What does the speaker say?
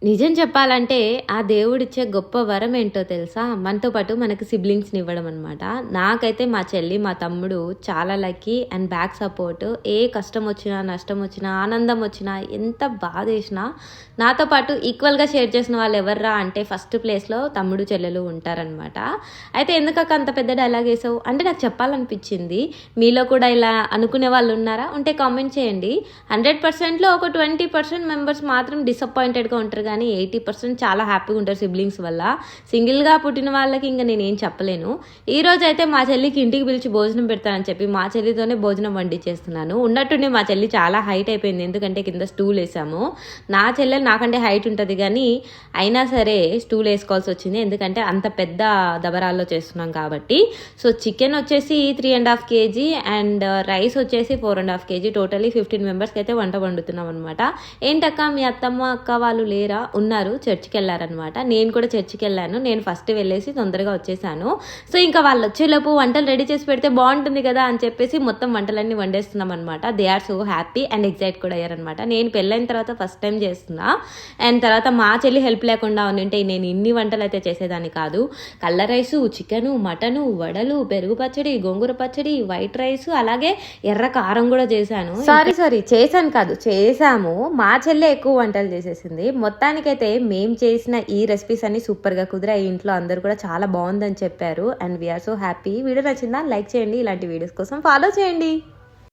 నిజం చెప్పాలంటే ఆ దేవుడిచ్చే గొప్ప వరం ఏంటో తెలుసా? మనతో పాటు మనకి సిబ్లింగ్స్‌ని ఇవ్వడం అనమాట. నాకైతే మా చెల్లి, మా తమ్ముడు చాలా లక్కీ అండ్ బ్యాక్ సపోర్ట్. ఏ కష్టమొచ్చినా, నష్టమొచ్చినా, ఆనందమొచ్చినా, ఎంత బాధేసినా నాతో పాటు ఈక్వల్‌గా షేర్ చేసిన వాళ్ళు ఎవర్రా అంటే ఫస్ట్ ప్లేస్‌లో తమ్ముడు, చెల్లెలు ఉంటారనమాట. అయితే ఎందుకక్క అంత పెద్ద డైలాగ్ ఏసావు? అంటే నాకు చెప్పాలనిపించింది. మీలో కూడా ఇలా అనుకునే వాళ్ళు ఉన్నారా? ఉంటే కామెంట్ చేయండి. 100%లో ఒక 20% మెంబర్స్ మాత్రం డిసప్పాయింటెడ్‌గా ఉంటారు కానీ 80% చాలా హ్యాపీగా ఉంటారు సిబ్లింగ్స్ వల్ల. సింగిల్గా పుట్టిన వాళ్ళకి ఇంకా నేనేం చెప్పలేను. ఈరోజు అయితే మా చెల్లికి ఇంటికి పిలిచి భోజనం పెడతానని చెప్పి మా చెల్లితోనే భోజనం వండించేస్తున్నాను. ఉన్నట్టుండి మా చెల్లి చాలా హైట్ అయిపోయింది, ఎందుకంటే కింద స్టూల్ వేసాము. నా చెల్లెలు నాకంటే హైట్ ఉంటుంది కానీ అయినా సరే స్టూల్ వేసుకోవాల్సి వచ్చింది, ఎందుకంటే అంత పెద్ద దబరాల్లో చేస్తున్నాం కాబట్టి. సో చికెన్ వచ్చేసి 3.5 kg అండ్ రైస్ వచ్చేసి 4.5 kg, టోటలీ 15 మెంబర్స్కి అయితే వంట వండుతున్నాం అనమాట. ఏంటక్క మీ అత్తమ్మ అక్క వాళ్ళు లేరా? ఉన్నారు, చర్చికి వెళ్ళారనమాట. నేను కూడా చర్చికి వెళ్ళాను. నేను ఫస్ట్ వెళ్ళేసి తొందరగా వచ్చేసాను. సో ఇంకా వాళ్ళు వచ్చేలోపు వంటలు రెడీ చేసి పెడితే బాగుంటుంది కదా అని చెప్పేసి మొత్తం వంటలన్నీ వండేస్తున్నాం అనమాట. They are so happy and excite కూడా అయ్యారనమాట. నేను పెళ్ళైన తర్వాత ఫస్ట్ టైం చేస్తున్నా. అండ్ తర్వాత మా చెల్లి హెల్ప్ లేకుండా ఉంటే నేను ఇన్ని వంటలు అయితే చేసేదాన్ని కాదు. కల్ల రైసు, చికెను, మటను, వడలు, పెరుగు పచ్చడి, గోంగూర పచ్చడి, వైట్ రైస్, అలాగే ఎర్ర కారం కూడా చేశాను. సారీ చేశాను కాదు, చేశాము. మా చెల్లె ఎక్కువ వంటలు చేసేసింది. మొత్తానికైతే మేము చేసిన ఈ రెసిపీస్ అన్ని సూపర్గా కుదిరాయి. ఇంట్లో అందరూ కూడా చాలా బాగుందని చెప్పారు and we are so happy. Video నచ్చిందా? లైక్ చేయండి. ఇలాంటి వీడియోస్ కోసం ఫాలో చేయండి.